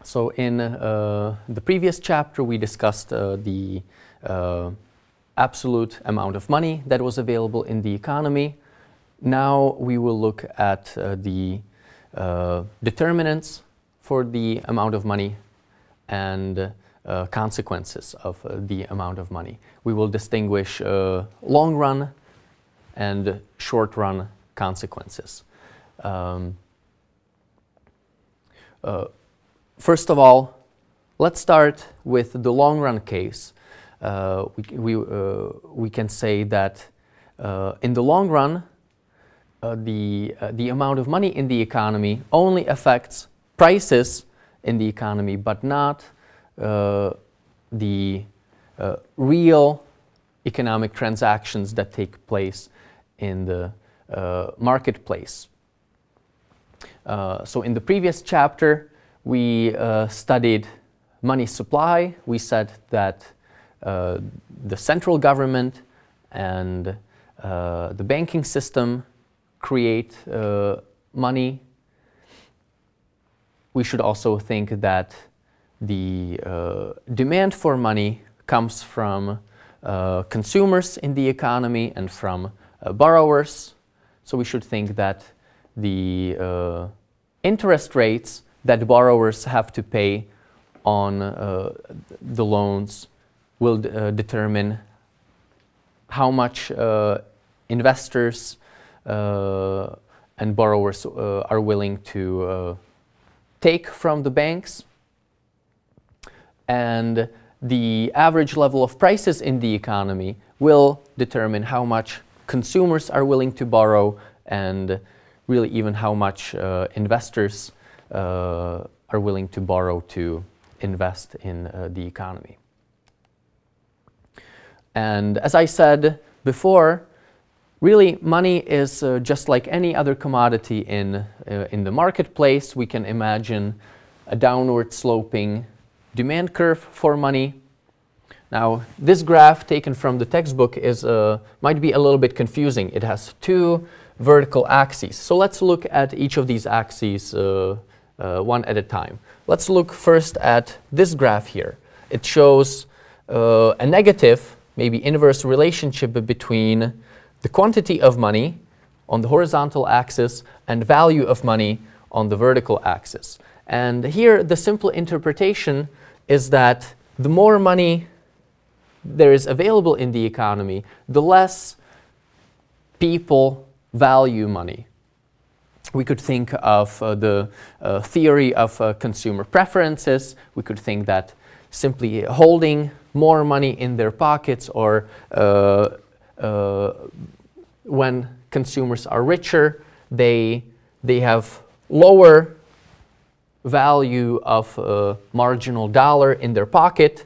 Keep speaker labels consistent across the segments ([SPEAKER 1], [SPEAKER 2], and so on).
[SPEAKER 1] So in the previous chapter, we discussed the absolute amount of money that was available in the economy. Now we will look at the determinants for the amount of money and consequences of the amount of money. We will distinguish long run and short run consequences. First of all, let's start with the long run case. We can say that in the long run, the amount of money in the economy only affects prices in the economy, but not the real economic transactions that take place in the marketplace. So in the previous chapter, we studied money supply. We said that the central government and the banking system create money. We should also think that the demand for money comes from consumers in the economy and from borrowers. So we should think that the interest rates that borrowers have to pay on the loans will determine how much investors and borrowers are willing to take from the banks. And the average level of prices in the economy will determine how much consumers are willing to borrow and really even how much investors are willing to borrow to invest in the economy. And as I said before, really money is just like any other commodity in the marketplace. We can imagine a downward sloping demand curve for money. Now, this graph taken from the textbook might be a little bit confusing. It has two vertical axes. So let's look at each of these axes one at a time. Let's look first at this graph here. It shows a negative, maybe inverse relationship between the quantity of money on the horizontal axis and value of money on the vertical axis. And here the simple interpretation is that the more money there is available in the economy, the less people value money. We could think of the theory of consumer preferences. We could think that simply holding more money in their pockets, or when consumers are richer, they have lower value of marginal dollar in their pocket.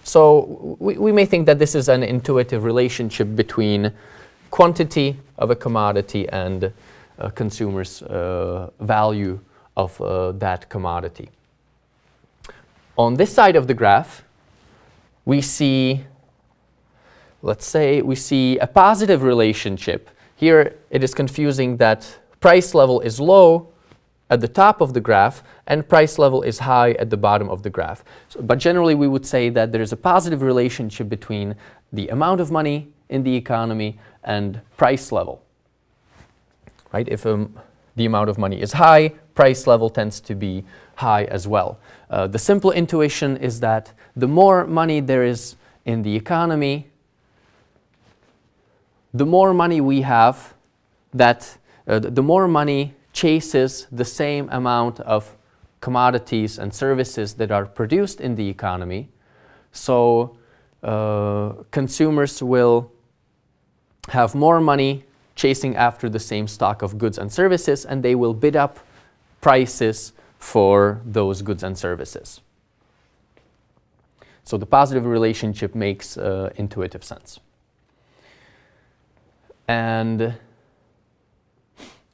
[SPEAKER 1] So we may think that this is an intuitive relationship between quantity of a commodity and consumers' value of that commodity. On this side of the graph, we see, let's say, we see a positive relationship. Here it is confusing that price level is low at the top of the graph and price level is high at the bottom of the graph. But generally we would say that there is a positive relationship between the amount of money in the economy and price level. Right? If the amount of money is high, price level tends to be high as well. The simple intuition is that the more money there is in the economy, the more money we have, the more money chases the same amount of commodities and services that are produced in the economy. So consumers will have more money chasing after the same stock of goods and services, and they will bid up prices for those goods and services. So the positive relationship makes intuitive sense. And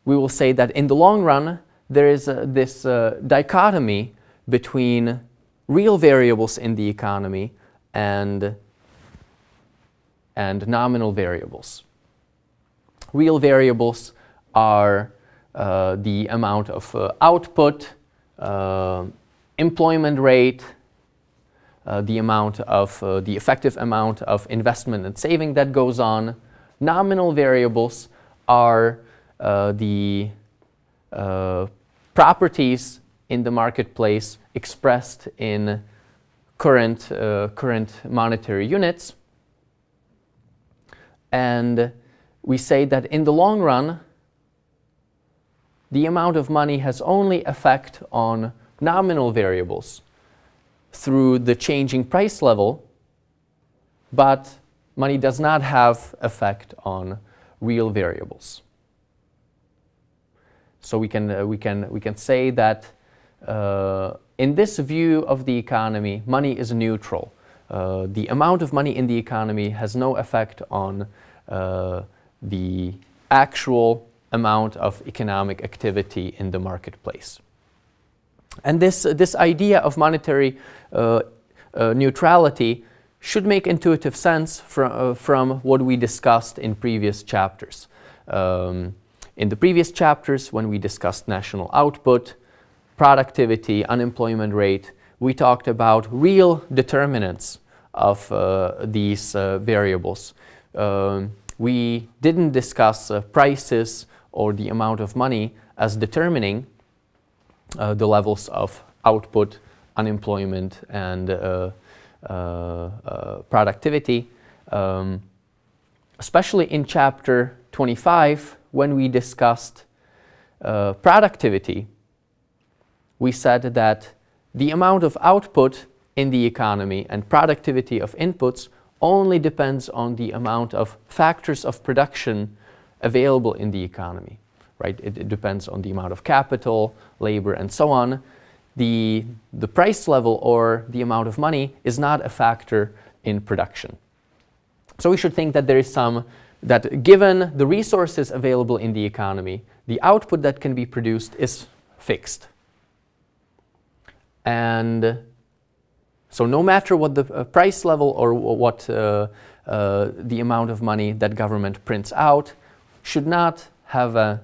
[SPEAKER 1] we will say that in the long run, there is this dichotomy between real variables in the economy and nominal variables. Real variables are the amount of output employment rate, the effective amount of investment and saving that goes on. Nominal variables are the properties in the marketplace expressed in current monetary units. And we say that in the long run, the amount of money has only effect on nominal variables through the changing price level, but money does not have effect on real variables. So we can say that in this view of the economy, money is neutral. The amount of money in the economy has no effect on the actual amount of economic activity in the marketplace. And this idea of monetary neutrality should make intuitive sense from what we discussed in previous chapters. In the previous chapters, when we discussed national output, productivity, unemployment rate, we talked about real determinants of these variables. We didn't discuss prices or the amount of money as determining the levels of output, unemployment, and productivity. Especially in chapter 25, when we discussed productivity, we said that the amount of output in the economy and productivity of inputs only depends on the amount of factors of production available in the economy, right? It depends on the amount of capital, labor, and so on. The price level or the amount of money is not a factor in production. So we should think that there is that given the resources available in the economy, the output that can be produced is fixed. And so no matter what the price level or what the amount of money that government prints out should not have an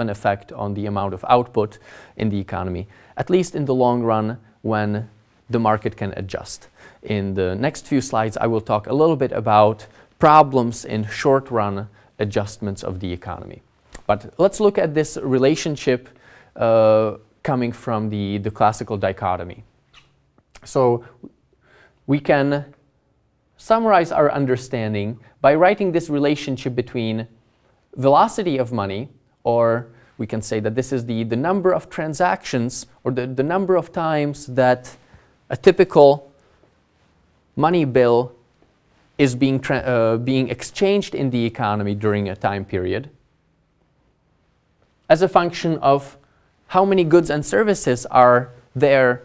[SPEAKER 1] effect on the amount of output in the economy, at least in the long run when the market can adjust. In the next few slides, I will talk a little bit about problems in short-run adjustments of the economy. But let's look at this relationship coming from the classical dichotomy. So we can summarize our understanding by writing this relationship between velocity of money, or we can say that this is the number of transactions or the number of times that a typical money bill is being exchanged in the economy during a time period as a function of how many goods and services are there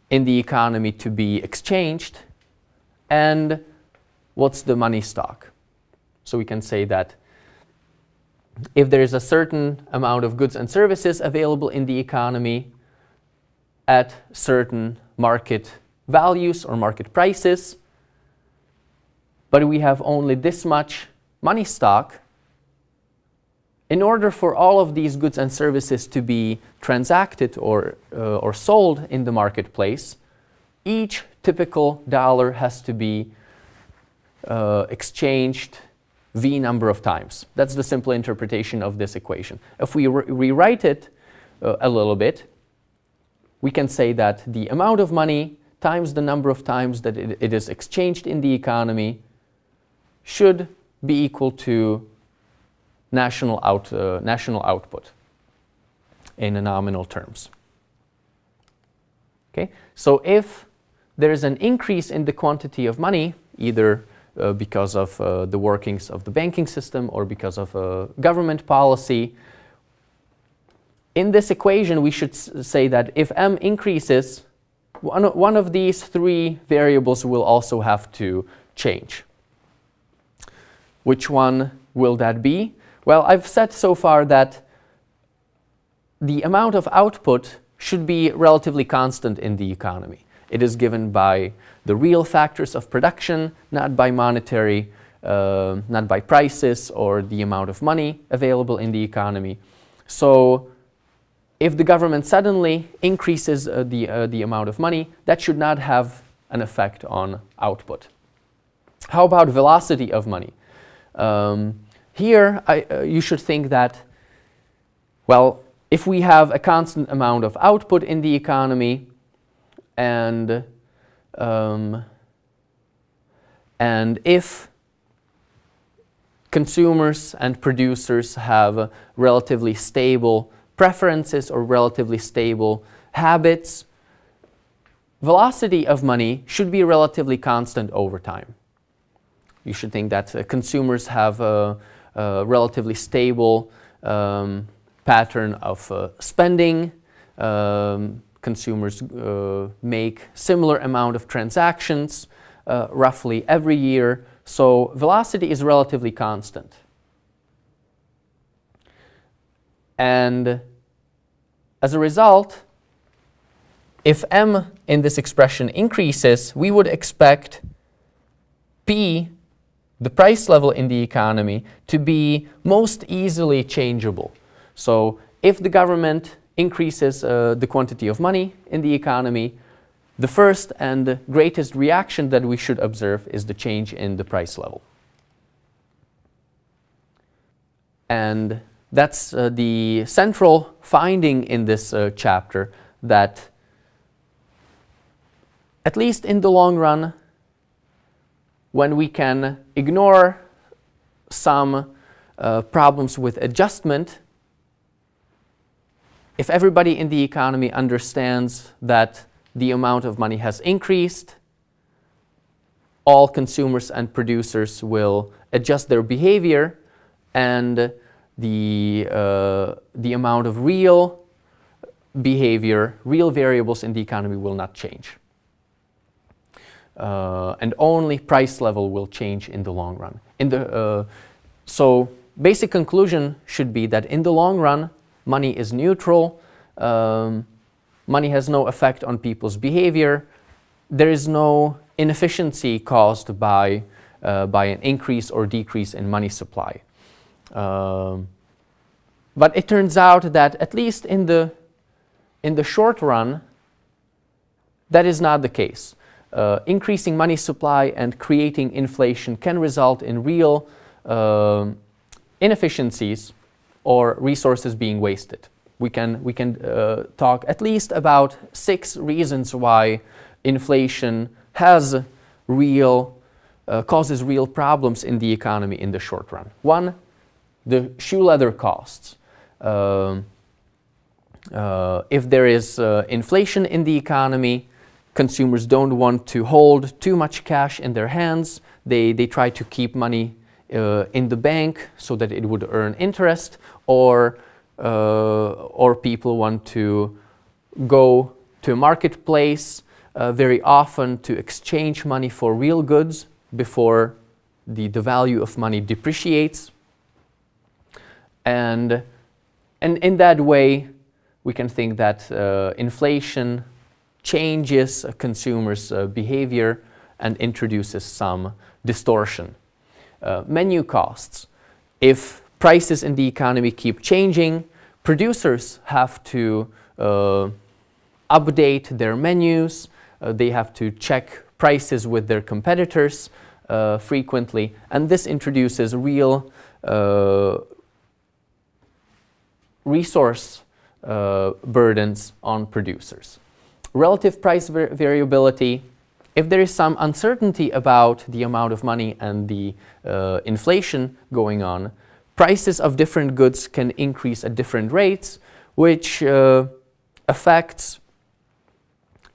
[SPEAKER 1] in the economy to be exchanged and what's the money stock. So we can say that if there is a certain amount of goods and services available in the economy at certain market values or market prices, but we have only this much money stock, in order for all of these goods and services to be transacted or sold in the marketplace, each typical dollar has to be exchanged V number of times. That's the simple interpretation of this equation. If we rewrite it a little bit, we can say that the amount of money times the number of times that it is exchanged in the economy should be equal to national output in nominal terms. Okay, so if there is an increase in the quantity of money, either because of the workings of the banking system or because of government policy, in this equation we should say that if m increases, one of these three variables will also have to change. Which one will that be? Well, I've said so far that the amount of output should be relatively constant in the economy. It is given by the real factors of production, not by monetary, not by prices or the amount of money available in the economy. So if the government suddenly increases the amount of money, that should not have an effect on output. How about velocity of money? Here, you should think that, well, if we have a constant amount of output in the economy, and if consumers and producers have relatively stable preferences or relatively stable habits, velocity of money should be relatively constant over time. You should think that consumers have a relatively stable pattern of spending. Consumers make similar amount of transactions roughly every year, so velocity is relatively constant. And as a result, if m in this expression increases, we would expect p, the price level in the economy, to be most easily changeable. So if the government increases the quantity of money in the economy, the first and greatest reaction that we should observe is the change in the price level. And that's the central finding in this chapter, that at least in the long run, when we can ignore some problems with adjustment, if everybody in the economy understands that the amount of money has increased, all consumers and producers will adjust their behavior, and the amount of real behavior, real variables in the economy will not change. And only price level will change in the long run. So basic conclusion should be that in the long run, money is neutral. Money has no effect on people's behavior. There is no inefficiency caused by an increase or decrease in money supply. But it turns out that at least in the short run, that is not the case. Increasing money supply and creating inflation can result in real inefficiencies or resources being wasted. We can talk at least about 6 reasons why inflation has causes real problems in the economy in the short run. 1, the shoe leather costs. If there is inflation in the economy, consumers don't want to hold too much cash in their hands. They try to keep money in the bank so that it would earn interest, or people want to go to a marketplace very often to exchange money for real goods before the value of money depreciates. And in that way, we can think that inflation changes consumers' behavior and introduces some distortion. Menu costs. If prices in the economy keep changing, producers have to update their menus. They have to check prices with their competitors frequently, and this introduces real resource burdens on producers. Relative price variability. If there is some uncertainty about the amount of money and the inflation going on, prices of different goods can increase at different rates, which affects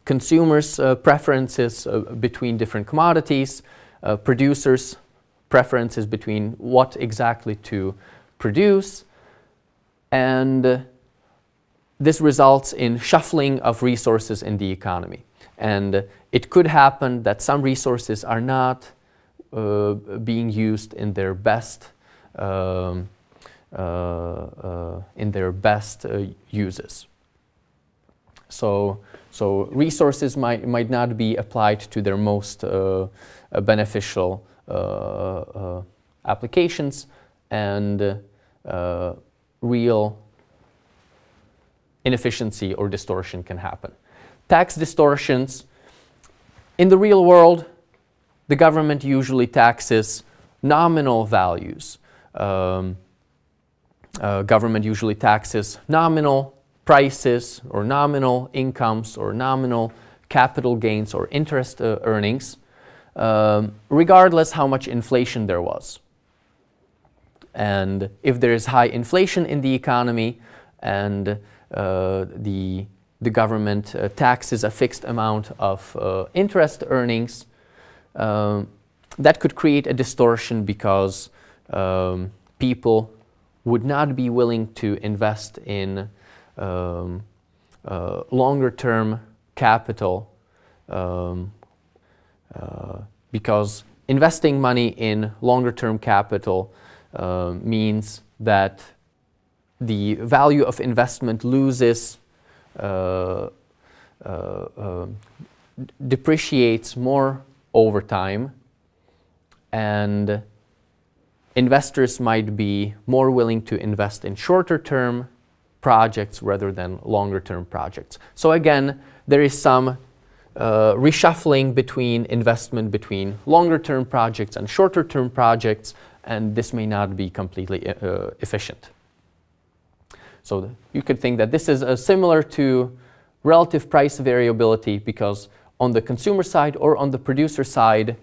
[SPEAKER 1] consumers' preferences between different commodities, producers' preferences between what exactly to produce, and this results in shuffling of resources in the economy. And it could happen that some resources are not being used in their best uses. So resources might not be applied to their most beneficial applications, and real inefficiency or distortion can happen. Tax distortions. In the real world, the government usually taxes nominal values. Government usually taxes nominal prices or nominal incomes or nominal capital gains or interest earnings, regardless how much inflation there was. And if there is high inflation in the economy and the government taxes a fixed amount of interest earnings, that could create a distortion because people would not be willing to invest in longer-term capital because investing money in longer-term capital means that the value of investment loses, depreciates more over time, and investors might be more willing to invest in shorter-term projects rather than longer-term projects. So again, there is some reshuffling between investment between longer-term projects and shorter-term projects, and this may not be completely efficient. So you could think that this is similar to relative price variability, because on the consumer side or on the producer side,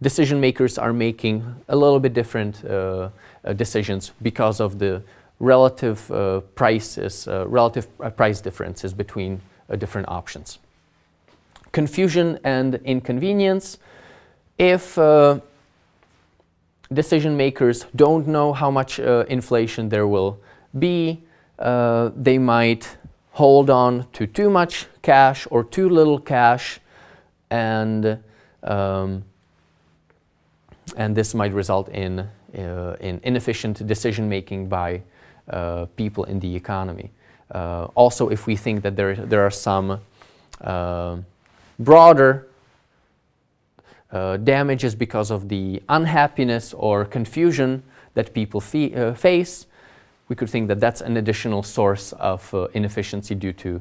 [SPEAKER 1] decision makers are making a little bit different decisions because of the relative price differences between different options. Confusion and inconvenience. If decision makers don't know how much inflation there will be, they might hold on to too much cash or too little cash, and this might result in inefficient decision making by people in the economy. Also, if we think that there are some broader damages because of the unhappiness or confusion that people face, we could think that that's an additional source of inefficiency due to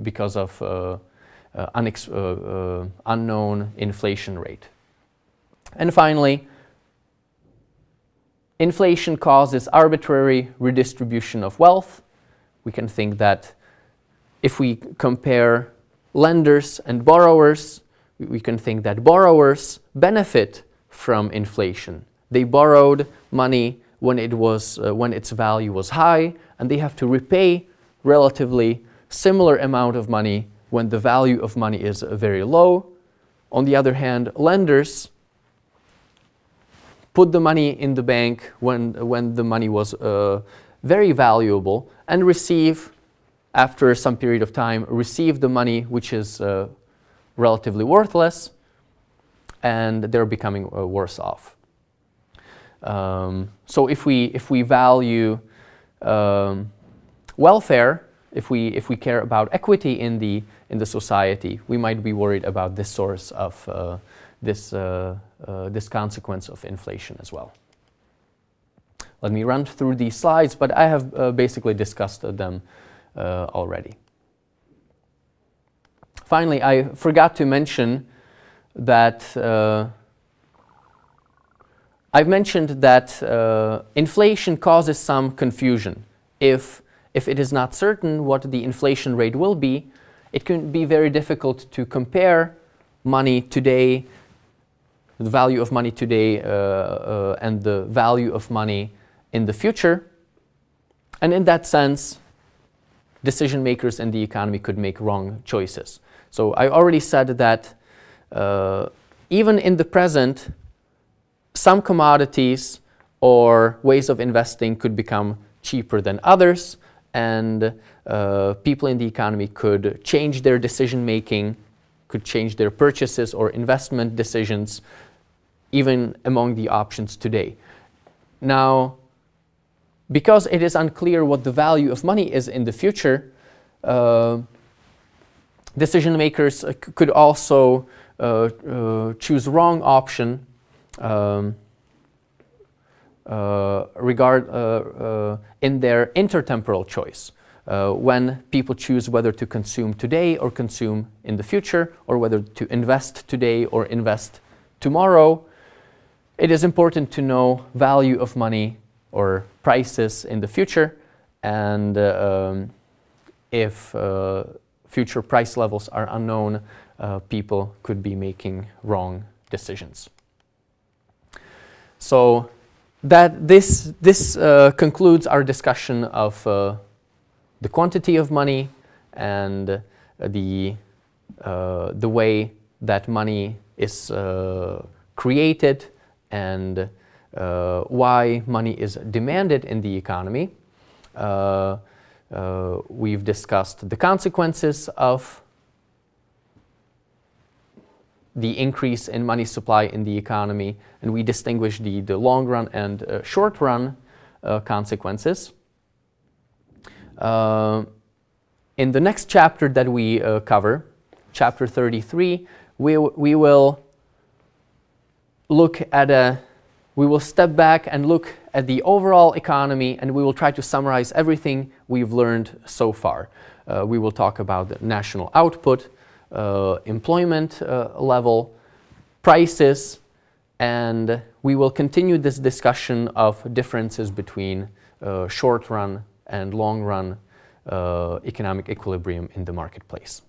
[SPEAKER 1] because of unknown inflation rate. And finally, inflation causes arbitrary redistribution of wealth. We can think that if we compare lenders and borrowers, we can think that borrowers benefit from inflation. They borrowed money when its value was high, and they have to repay relatively similar amount of money when the value of money is very low. On the other hand, lenders put the money in the bank when the money was very valuable, and after some period of time, receive the money which is relatively worthless, and they're becoming worse off. So if we value welfare, if we care about equity in the society, we might be worried about this source of this consequence of inflation as well. Let me run through these slides, but I have basically discussed them already. Finally, I forgot to mention that I've mentioned that inflation causes some confusion. If it is not certain what the inflation rate will be, it can be very difficult to compare money today, the value of money today, and the value of money in the future. And in that sense, decision makers in the economy could make wrong choices. So I already said that even in the present, some commodities or ways of investing could become cheaper than others, and people in the economy could change their decision making, could change their purchases or investment decisions, even among the options today. Now, because it is unclear what the value of money is in the future, decision makers could also choose wrong option in their intertemporal choice. When people choose whether to consume today or consume in the future, or whether to invest today or invest tomorrow, it is important to know value of money or prices in the future, and if future price levels are unknown, people could be making wrong decisions. So this concludes our discussion of the quantity of money and the way that money is created and why money is demanded in the economy. We've discussed the consequences of the increase in money supply in the economy, and we distinguish the long run and short run consequences. In the next chapter that we cover, chapter 33, we will look at we will step back and look at the overall economy, and we will try to summarize everything we've learned so far. We will talk about the national output, employment level, prices, and we will continue this discussion of differences between short run and long run economic equilibrium in the marketplace.